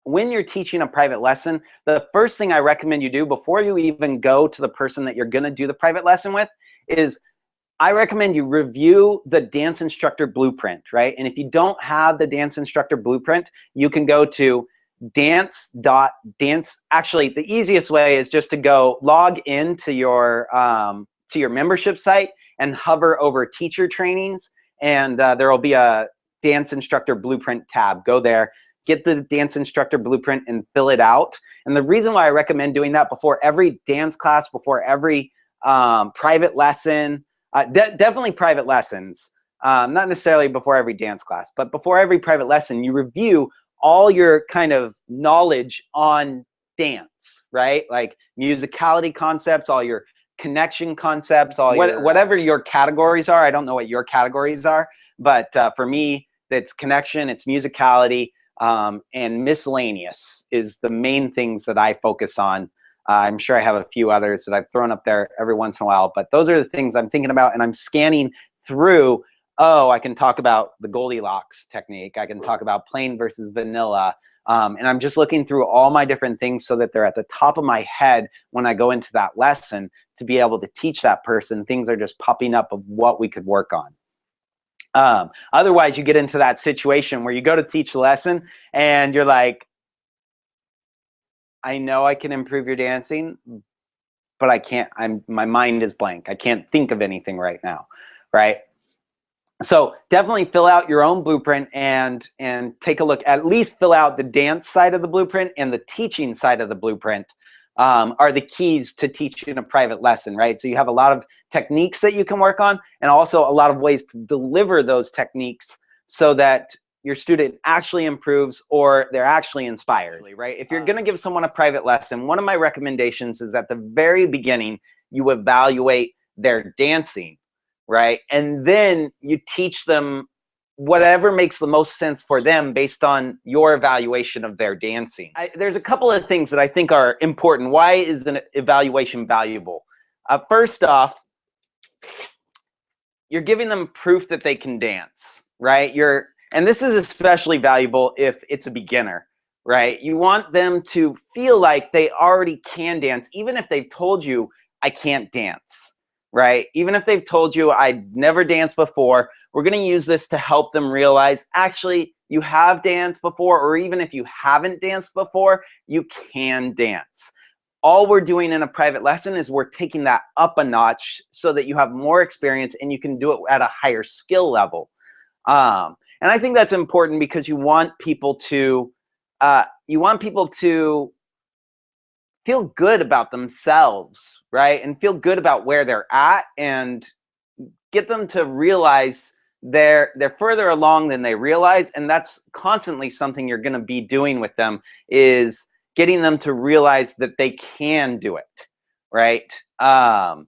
when you're teaching a private lesson, the first thing I recommend you do before you even go to the person that you're going to do the private lesson with is I recommend you review the dance instructor blueprint, right? And if you don't have the dance instructor blueprint, you can go to dance.dance. Actually, the easiest way is just to go log into your membership site and hover over teacher trainings, and there will be a dance instructor blueprint tab. Go there, get the dance instructor blueprint and fill it out. And the reason why I recommend doing that before every dance class, before every private lesson, definitely private lessons, not necessarily before every dance class, but before every private lesson, you review all your kind of knowledge on dance, right? Like musicality concepts, all your connection concepts, all whatever your categories are. I don't know what your categories are, but for me, it's connection, it's musicality, and miscellaneous is the main things that I focus on. I'm sure I have a few others that I've thrown up there every once in a while, but those are the things I'm thinking about, and I'm scanning through. Oh, I can talk about the Goldilocks technique. I can talk about plain versus vanilla. And I'm just looking through all my different things so that they're at the top of my head when I go into that lesson to be able to teach that person. Things are just popping up of what we could work on. Otherwise, you get into that situation where you go to teach the lesson and you're like, I know I can improve your dancing, but I can't. My mind is blank. I can't think of anything right now, right? So definitely fill out your own blueprint and take a look. At least fill out the dance side of the blueprint, and the teaching side of the blueprint are the keys to teaching a private lesson, right? So you have a lot of techniques that you can work on, and also a lot of ways to deliver those techniques so that your student actually improves or they're actually inspired, right? If you're going to give someone a private lesson, one of my recommendations is at the very beginning, you evaluate their dancing, right? And then you teach them whatever makes the most sense for them based on your evaluation of their dancing. There's a couple of things that I think are important. Why is an evaluation valuable? First off, you're giving them proof that they can dance, right? And this is especially valuable if it's a beginner, right? You want them to feel like they already can dance, even if they've told you, I can't dance, right? Even if they've told you, I'd never danced before, we're going to use this to help them realize, actually, you have danced before, or even if you haven't danced before, you can dance. All we're doing in a private lesson is we're taking that up a notch so that you have more experience and you can do it at a higher skill level. And I think that's important because you want people to feel good about themselves, right? And feel good about where they're at, and get them to realize they're further along than they realize. And that's constantly something you're going to be doing with them, is getting them to realize that they can do it, right? And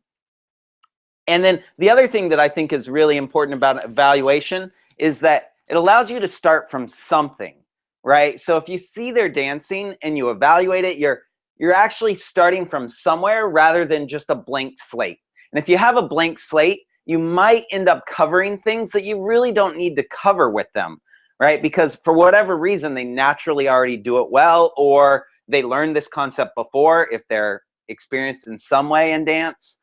then the other thing that I think is really important about evaluation is that it allows you to start from something, right? So if you see their dancing and you evaluate it, you're actually starting from somewhere rather than just a blank slate. And if you have a blank slate, you might end up covering things that you really don't need to cover with them, right? Because for whatever reason, they naturally already do it well, or they learned this concept before if they're experienced in some way in dance.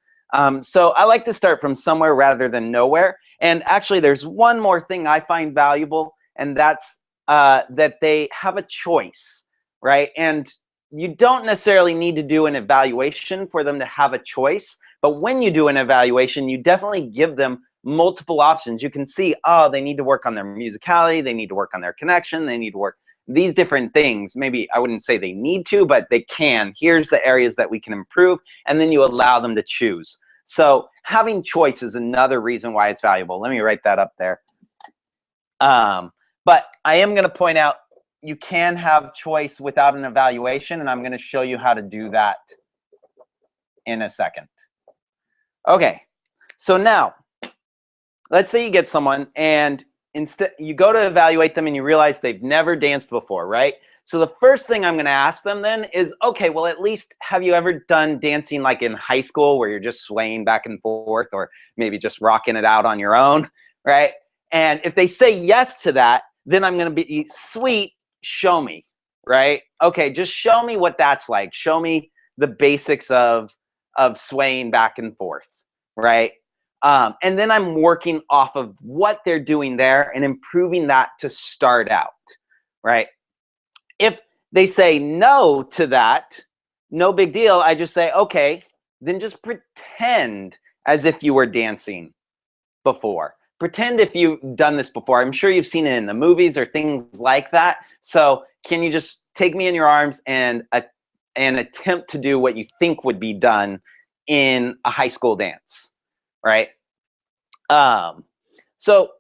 So I like to start from somewhere rather than nowhere. And actually, there's one more thing I find valuable, and that's that they have a choice, right? And you don't necessarily need to do an evaluation for them to have a choice. But when you do an evaluation, you definitely give them multiple options. You can see, oh, they need to work on their musicality, they need to work on their connection, they need to work these different things. Maybe I wouldn't say they need to, but they can. Here's the areas that we can improve, and then you allow them to choose. So having choice is another reason why it's valuable. Let me write that up there. But I am going to point out you can have choice without an evaluation, and I'm going to show you how to do that in a second. Okay, so now let's say you get someone and instead you go to evaluate them and you realize they've never danced before, right? So the first thing I'm going to ask them then is, okay, well, at least have you ever done dancing like in high school where you're just swaying back and forth, or maybe just rocking it out on your own, right? And if they say yes to that, then I'm going to be, sweet, show me, right? Okay, just show me what that's like. Show me the basics of swaying back and forth, right? And then I'm working off of what they're doing there and improving that to start out, right? If they say no to that, no big deal. I just say, okay, then just pretend as if you were dancing before. Pretend if you've done this before. I'm sure you've seen it in the movies or things like that. So can you just take me in your arms and attempt to do what you think would be done in a high school dance, right? So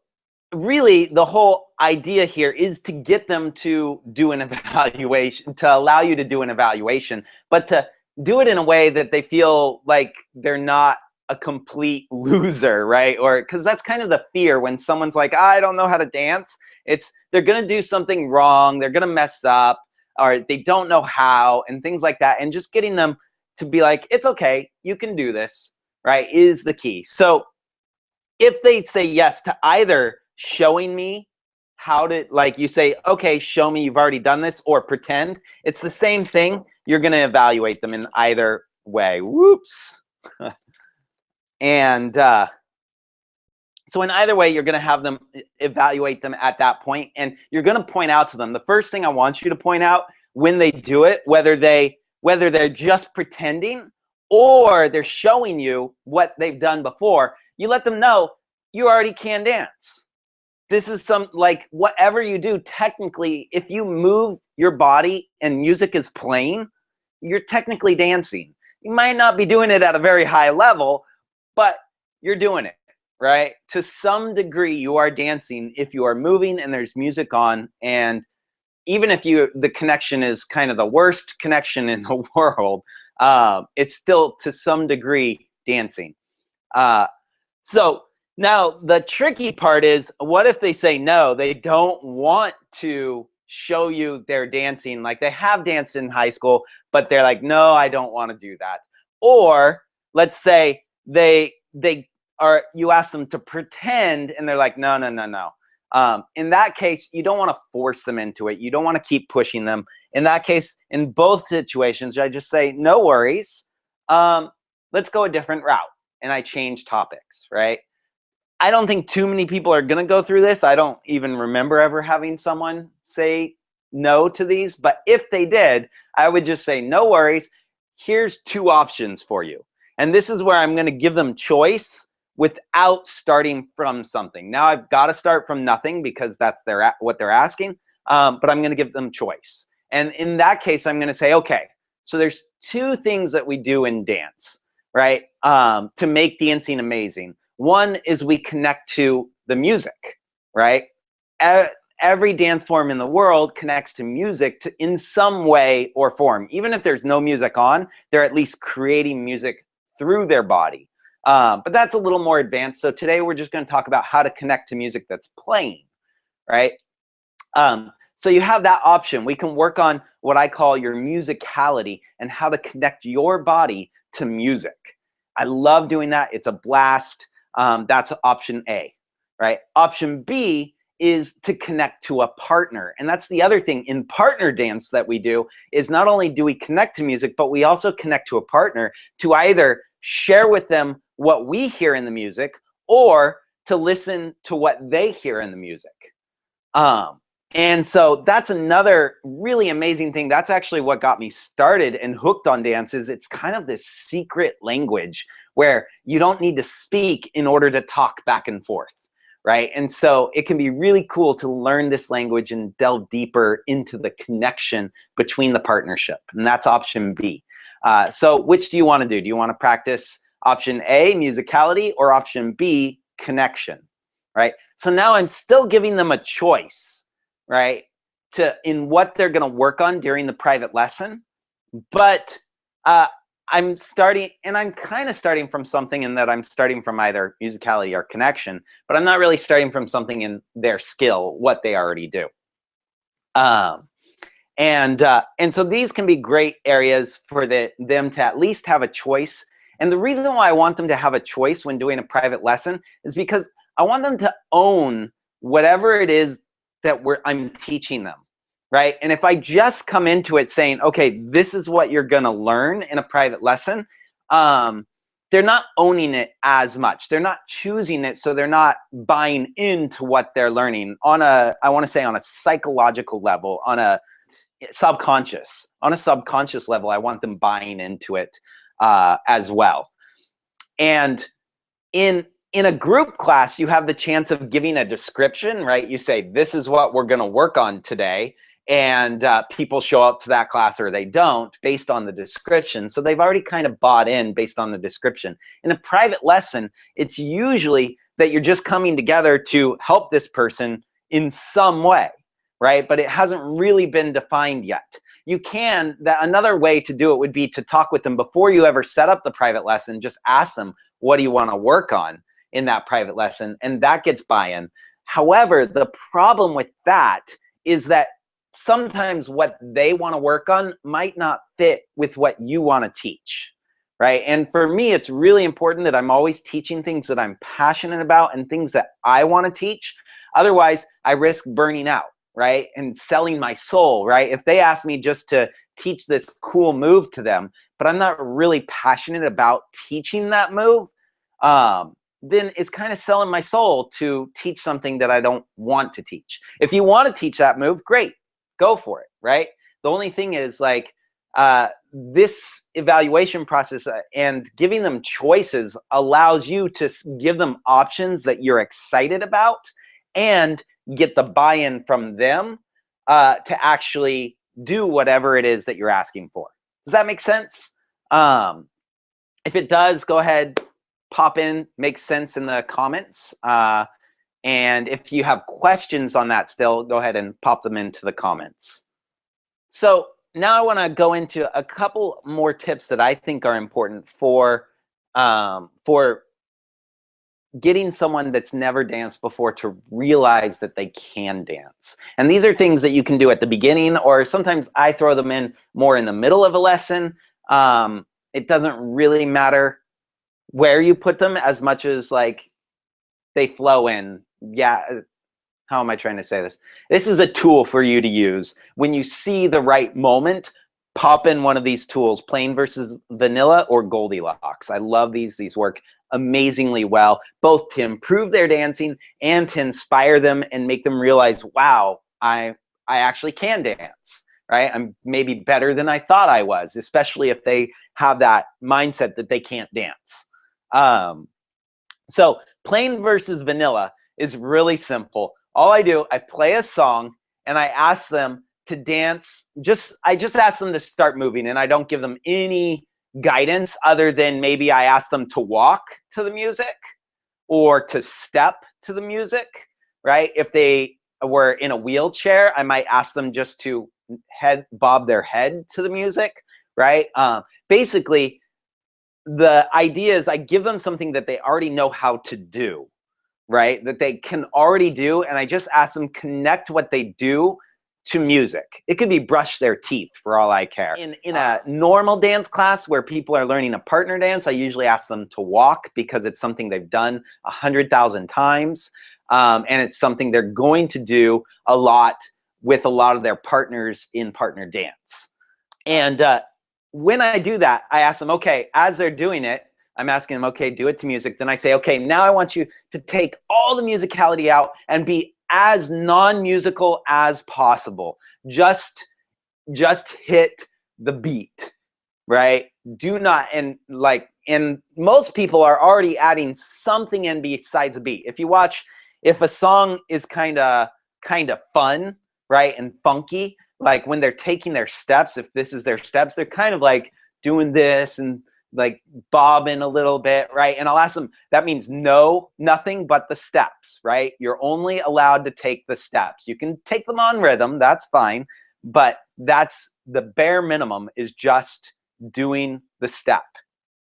really the whole idea here is to get them to do an evaluation, to allow you to do an evaluation, but to do it in a way that they feel like they're not a complete loser, right? Or because that's kind of the fear when someone's like, I don't know how to dance. It's they're gonna do something wrong, they're gonna mess up, or they don't know how, and things like that. And just getting them to be like, it's okay, you can do this, right, is the key. So if they say yes to either showing me how to, like you say, okay, show me you've already done this, or pretend, it's the same thing. You're going to evaluate them in either way. Whoops. And so in either way, you're going to have them evaluate them at that point, and you're going to point out to them. The first thing I want you to point out when they do it, whether they're just pretending or they're showing you what they've done before, you let them know you already can dance. This is like whatever you do, technically, if you move your body and music is playing, you're technically dancing. You might not be doing it at a very high level, but you're doing it, right? To some degree, you are dancing if you are moving and there's music on. And even if the connection is kind of the worst connection in the world, it's still to some degree dancing. So now the tricky part is, what if they say no, they don't want to show you their dancing, like they have danced in high school, but they're like, no, I don't want to do that. Or let's say you ask them to pretend and they're like, no, no, no, no. In that case, you don't want to force them into it. You don't want to keep pushing them. In that case, in both situations, I just say, no worries. Let's go a different route. And I change topics, right? I don't think too many people are going to go through this. I don't even remember ever having someone say no to these. But if they did, I would just say, no worries. Here's two options for you. And this is where I'm going to give them choice without starting from something. Now I've got to start from nothing because that's what they're asking. But I'm going to give them choice. And in that case, I'm going to say, okay, so there's two things that we do in dance, right? To make dancing amazing. One is we connect to the music, right? Every dance form in the world connects to music in some way or form. Even if there's no music on, they're at least creating music through their body. But that's a little more advanced. So today we're just going to talk about how to connect to music that's playing, right? So you have that option. We can work on what I call your musicality and how to connect your body to music. I love doing that. It's a blast. That's option A, right? Option B is to connect to a partner. And that's the other thing in partner dance that we do is not only do we connect to music, but we also connect to a partner to either share with them what we hear in the music or to listen to what they hear in the music. And so that's another really amazing thing. That's actually what got me started and hooked on dance. Is it's kind of this secret language where you don't need to speak in order to talk back and forth, right? And so it can be really cool to learn this language and delve deeper into the connection between the partnership. And that's option B. So which do you want to do? Do you want to practice option A, musicality, or option B, connection, right? So now I'm still giving them a choice, right, in what they're going to work on during the private lesson. But I'm kind of starting from something in that I'm starting from either musicality or connection, but I'm not really starting from something in their skill, what they already do. And so these can be great areas for them to at least have a choice. And the reason why I want them to have a choice when doing a private lesson is because I want them to own whatever it is that I'm teaching them, right? And if I just come into it saying, okay, this is what you're going to learn in a private lesson, they're not owning it as much. They're not choosing it, so they're not buying into what they're learning on a, I want to say on a psychological level, on a subconscious level. I want them buying into it as well. And in a group class, you have the chance of giving a description, right? You say, this is what we're going to work on today. And people show up to that class or they don't based on the description. So they've already kind of bought in based on the description. In a private lesson, it's usually that you're just coming together to help this person in some way, right? But it hasn't really been defined yet. You can, another way to do it would be to talk with them before you ever set up the private lesson. Just ask them, what do you want to work on in that private lesson? And that gets buy-in. However, the problem with that is that sometimes what they want to work on might not fit with what you want to teach, right? And for me, it's really important that I'm always teaching things that I'm passionate about and things that I want to teach. Otherwise, I risk burning out, right? And selling my soul, right? If they ask me just to teach this cool move to them, but I'm not really passionate about teaching that move, then it's kind of selling my soul to teach something that I don't want to teach. If you want to teach that move, great, go for it, right? The only thing is like this evaluation process and giving them choices allows you to give them options that you're excited about and get the buy-in from them to actually do whatever it is that you're asking for. Does that make sense? If it does, go ahead, pop in, makes sense in the comments. And if you have questions on that still, go ahead and pop them into the comments. So now I want to go into a couple more tips that I think are important for getting someone that's never danced before to realize that they can dance. And these are things that you can do at the beginning, or sometimes I throw them in more in the middle of a lesson. It doesn't really matter where you put them as much as like they flow in. Yeah, how am I trying to say this? This is a tool for you to use. When you see the right moment, pop in one of these tools, Plain versus Vanilla or Goldilocks. I love these. These work amazingly well, both to improve their dancing and to inspire them and make them realize, wow, I actually can dance, right? I'm maybe better than I thought I was, especially if they have that mindset that they can't dance. So Plain versus Vanilla is really simple. All I do, I play a song and I ask them to dance. I just ask them to start moving, and I don't give them any guidance other than maybe I ask them to walk to the music or to step to the music, right? If they were in a wheelchair, I might ask them just to bob their head to the music, right? Basically, the idea is I give them something that they already know how to do, right? That they can already do, and I just ask them connect what they do to music. It could be brush their teeth for all I care. In a normal dance class where people are learning a partner dance, I usually ask them to walk because it's something they've done 100,000 times, and it's something they're going to do a lot with a lot of their partners in partner dance. And when I do that, I ask them, okay, as they're doing it, I'm asking them, okay, do it to music. Then I say, okay, now I want you to take all the musicality out and be as non-musical as possible. Just hit the beat, right? Do not, and most people are already adding something in besides a beat. If a song is kind of fun, right, and funky, like when they're taking their steps, if this is their steps, they're kind of like doing this and like bobbing a little bit, right? And I'll ask them, that means nothing but the steps, right? You're only allowed to take the steps. You can take them on rhythm, that's fine, but that's the bare minimum, is just doing the step,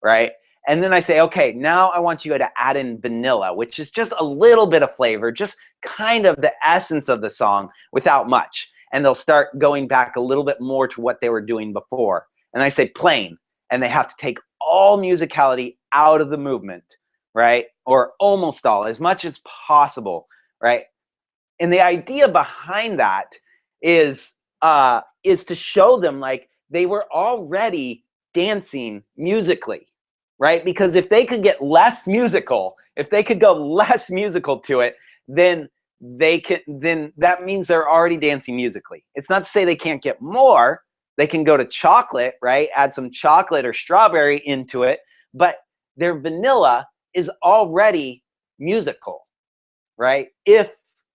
right? And then I say, okay, now I want you to add in vanilla, which is just a little bit of flavor, just kind of the essence of the song without much. And they'll start going back a little bit more to what they were doing before. And I say plain, and they have to take all musicality out of the movement, right? Or almost all, as much as possible, right? And the idea behind that is is to show them like they were already dancing musically, right? Because if they could get less musical, if they could go less musical to it, then that means they're already dancing musically. It's not to say they can't get more. They can go to chocolate, right? Add some chocolate or strawberry into it, but their vanilla is already musical, right? If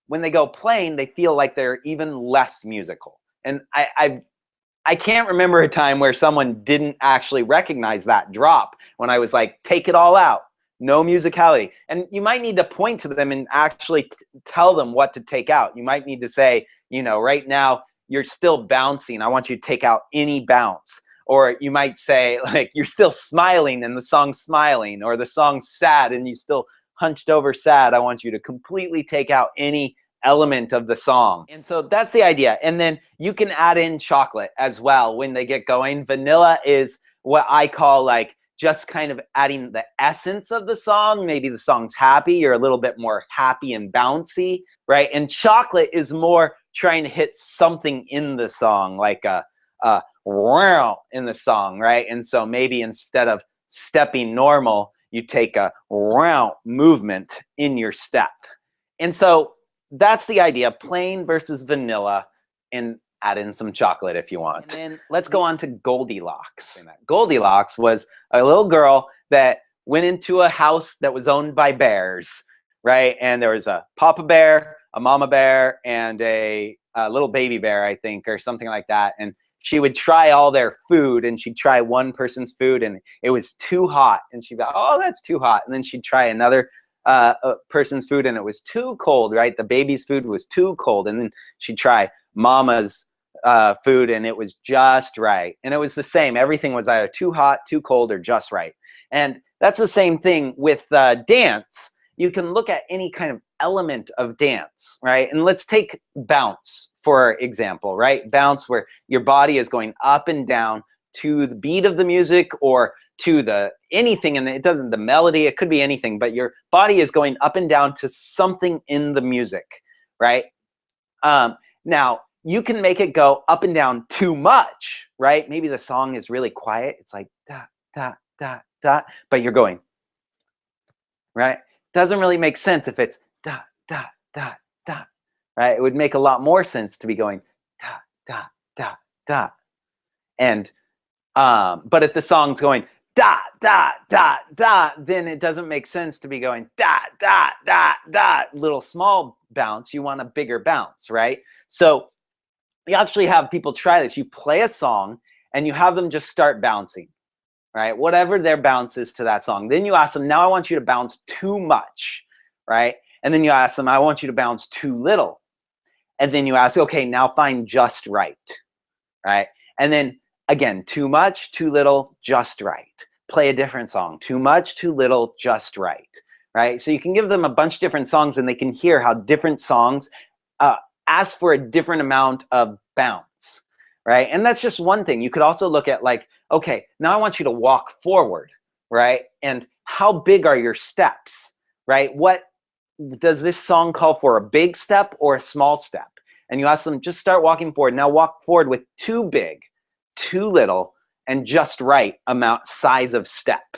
when they go plain, they feel like they're even less musical. And I can't remember a time where someone didn't actually recognize that drop when I was like, take it all out, no musicality. And you might need to point to them and actually tell them what to take out. You might need to say, you know, right now you're still bouncing. I want you to take out any bounce. Or you might say, like, you're still smiling and the song's smiling, or the song's sad and you still hunched over sad. I want you to completely take out any element of the song. And so that's the idea. And then you can add in chocolate as well when they get going. Vanilla is what I call like just kind of adding the essence of the song. Maybe the song's happy, you're a little bit more happy and bouncy, right? And chocolate is more trying to hit something in the song, like a wow in the song, right? And so maybe instead of stepping normal, you take a wow movement in your step. And so that's the idea, plain versus vanilla, and add in some chocolate if you want. And then let's go on to Goldilocks. Goldilocks was a little girl that went into a house that was owned by bears, right? And there was a papa bear, a mama bear, and a little baby bear, I think, or something like that. And she would try all their food, and she'd try one person's food, and it was too hot. And she'd be like, oh, that's too hot. And then she'd try another a person's food and it was too cold, right? The baby's food was too cold. And then she'd try mama's food and it was just right. And it was the same. Everything was either too hot, too cold, or just right. And that's the same thing with dance. You can look at any kind of element of dance, right? And let's take bounce, for example, right? Bounce, where your body is going up and down to the beat of the music or to the anything, and it doesn't, the melody, it could be anything, but your body is going up and down to something in the music, right? Now you can make it go up and down too much, right? Maybe the song is really quiet, it's like da da da da, but you're going, right? Doesn't really make sense if it's da da da da, right? It would make a lot more sense to be going da da da da. And but if the song's going da da da da, then it doesn't make sense to be going da da da da, little small bounce. You want a bigger bounce, right? So you actually have people try this. You play a song and you have them just start bouncing, right? Whatever their bounce is to that song. Then you ask them, now I want you to bounce too much, right? And then you ask them, I want you to bounce too little. And then you ask, okay, now find just right, right? And then again, too much, too little, just right. Play a different song. Too much, too little, just right, right? So you can give them a bunch of different songs and they can hear how different songs ask for a different amount of bounce, right? And that's just one thing. You could also look at like, okay, now I want you to walk forward, right? And how big are your steps, right? What does this song call for, a big step or a small step? And you ask them, just start walking forward. Now walk forward with too big, too little, and just right amount, size of step,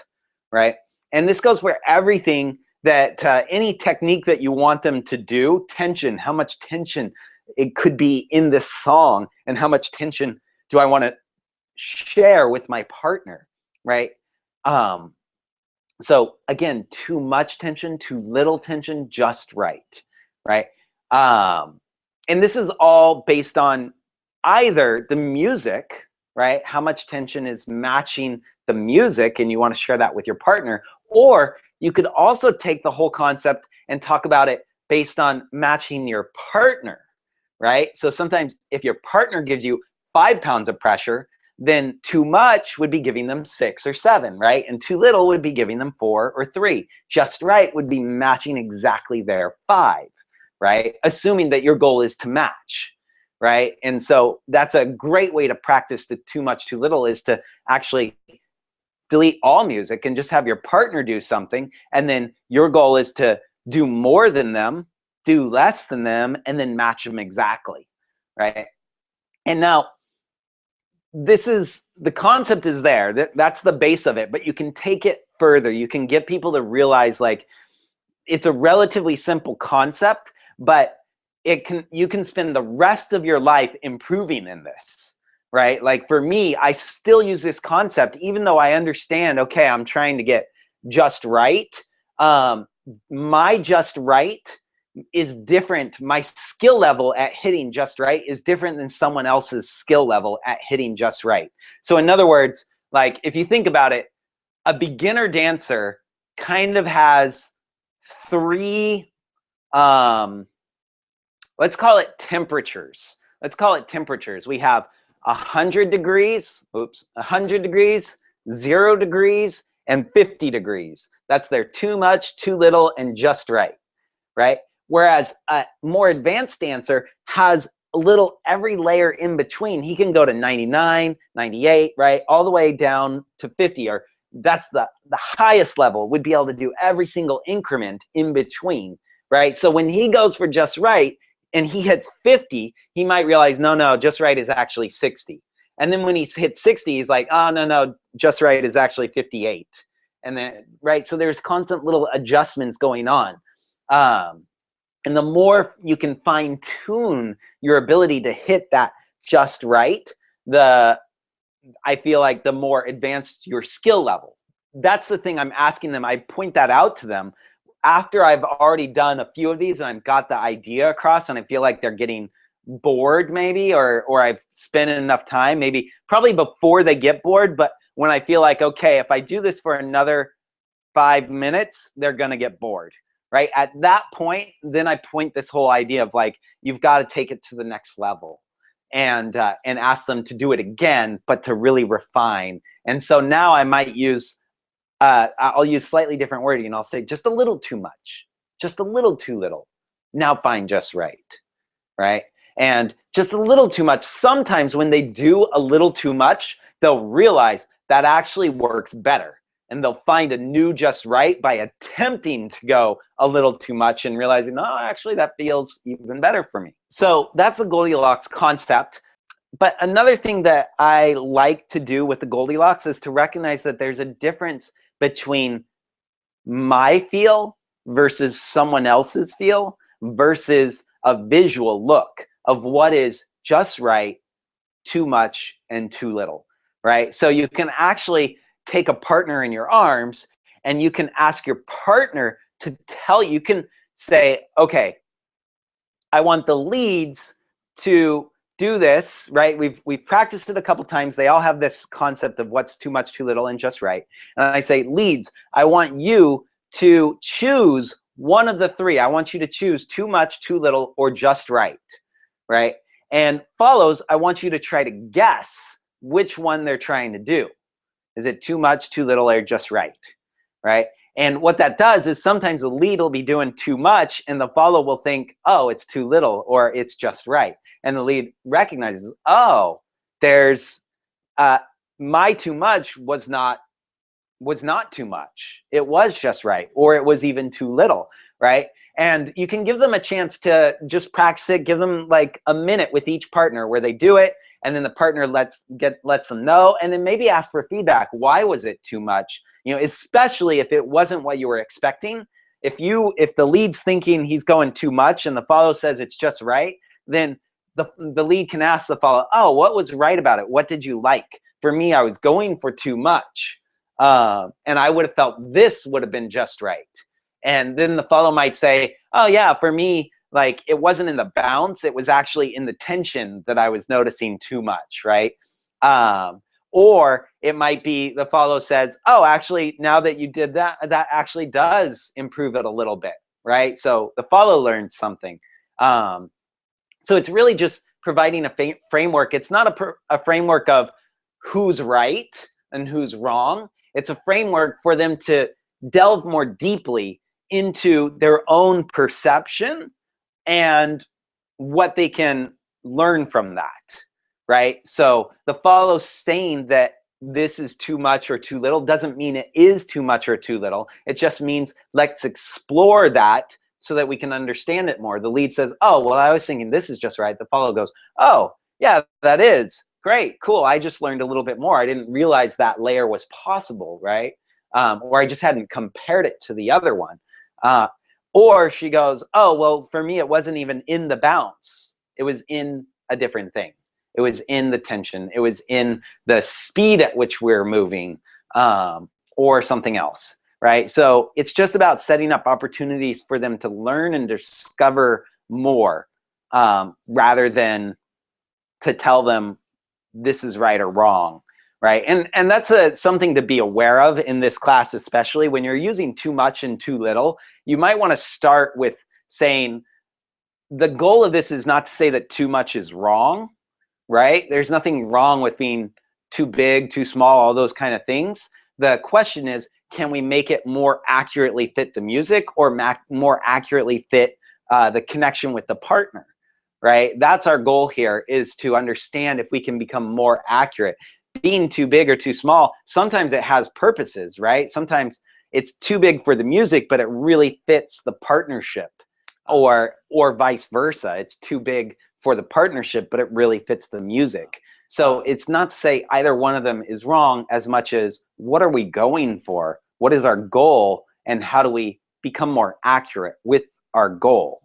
right? And this goes for everything that, any technique that you want them to do, tension, how much tension it could be in this song, and how much tension do I want to share with my partner, right? So again, too much tension, too little tension, just right, right? And this is all based on either the music, right? How much tension is matching the music, and you want to share that with your partner. Or you could also take the whole concept and talk about it based on matching your partner, right? So sometimes if your partner gives you 5 pounds of pressure, then too much would be giving them 6 or 7, right? And too little would be giving them 4 or 3. Just right would be matching exactly their 5, right? Assuming that your goal is to match, right? And so that's a great way to practice the too much, too little, is to actually delete all music and just have your partner do something. And then your goal is to do more than them, do less than them, and then match them exactly, right? And now this is, the concept is there. That's the base of it, but you can take it further. You can get people to realize like it's a relatively simple concept, but you can spend the rest of your life improving in this, right? Like for me, I still use this concept, even though I understand, okay, I'm trying to get just right. My just right is different. My skill level at hitting just right is different than someone else's skill level at hitting just right. So in other words, like if you think about it, a beginner dancer kind of has three, let's call it temperatures. Let's call it temperatures. We have 100 degrees, 100 degrees, 0 degrees, and 50 degrees. That's their too much, too little, and just right, right? Whereas a more advanced dancer has a little every layer in between. He can go to 99, 98, right? All the way down to 50, or that's the highest level, would be able to do every single increment in between, right? So when he goes for just right and he hits 50, he might realize, no, just right is actually 60. And then when he hits 60, he's like, oh, no, just right is actually 58. And then, right, so there's constant little adjustments going on. And the more you can fine tune your ability to hit that just right, I feel like the more advanced your skill level. That's the thing I'm asking them. I point that out to them after I've already done a few of these and I've got the idea across and I feel like they're getting bored maybe, or I've spent enough time, maybe probably before they get bored, but when I feel like, okay, if I do this for another 5 minutes, they're going to get bored. Right at that point, then I point this whole idea of like, you've got to take it to the next level and ask them to do it again, but to really refine. And so now I might use, I'll use slightly different wording and I'll say just a little too much, just a little too little. Now find just right, right? And just a little too much. Sometimes when they do a little too much, they'll realize that actually works better. And they'll find a new just right by attempting to go a little too much and realizing, oh, actually that feels even better for me. So that's the Goldilocks concept. But another thing that I like to do with the Goldilocks is to recognize that there's a difference between my feel versus someone else's feel versus a visual look of what is just right, too much, and too little, right? So you can actually take a partner in your arms and you can ask your partner to tell you. You can say, okay, I want the leads to do this, right? We've practiced it a couple times. They all have this concept of what's too much, too little, and just right. And I say, leads, I want you to choose one of the three. I want you to choose too much, too little, or just right, right? And follows, I want you to try to guess which one they're trying to do. Is it too much, too little, or just right, right? And what that does is sometimes the lead will be doing too much and the follow will think, oh, it's too little or it's just right. And the lead recognizes, oh, there's my too much was not too much. It was just right, or it was even too little, right? And you can give them a chance to just practice it. Give them like a minute with each partner where they do it, and then the partner lets them know, and then maybe ask for feedback. Why was it too much? You know, especially if it wasn't what you were expecting. If the lead's thinking he's going too much and the follow says it's just right, then the lead can ask the follow, oh, what was right about it? What did you like? For me, I was going for too much. And I would have felt this would have been just right. And then the follow might say, oh yeah, for me, like it wasn't in the bounce, it was actually in the tension that I was noticing too much, right? Or it might be the follow says, oh, actually, now that you did that, that actually does improve it a little bit, right? So the follow learned something. So it's really just providing a framework. It's not a framework of who's right and who's wrong. It's a framework for them to delve more deeply into their own perception and what they can learn from that, right? So the follow saying that this is too much or too little doesn't mean it is too much or too little. It just means let's explore that so that we can understand it more. The lead says, oh, well, I was thinking this is just right. The follow goes, oh, Yeah, that is great. Cool. I just learned a little bit more. I didn't realize that layer was possible, right? Or I just hadn't compared it to the other one. Uh, or she goes, oh, well, for me, it wasn't even in the bounce. It was in a different thing. It was in the tension. It was in the speed at which we're moving, or something else, right? So it's just about setting up opportunities for them to learn and discover more, rather than to tell them this is right or wrong, right? And that's something to be aware of in this class, especially when you're using too much and too little. You might want to start with saying the goal of this is not to say that too much is wrong, right? There's nothing wrong with being too big, too small, all those kind of things. The question is, can we make it more accurately fit the music, or more accurately fit the connection with the partner, right? That's our goal here, is to understand if we can become more accurate. Being too big or too small, sometimes it has purposes, right? Sometimes it's too big for the music, but it really fits the partnership, or vice versa. It's too big for the partnership, but it really fits the music. So it's not to say either one of them is wrong, as much as what are we going for? What is our goal? And how do we become more accurate with our goal?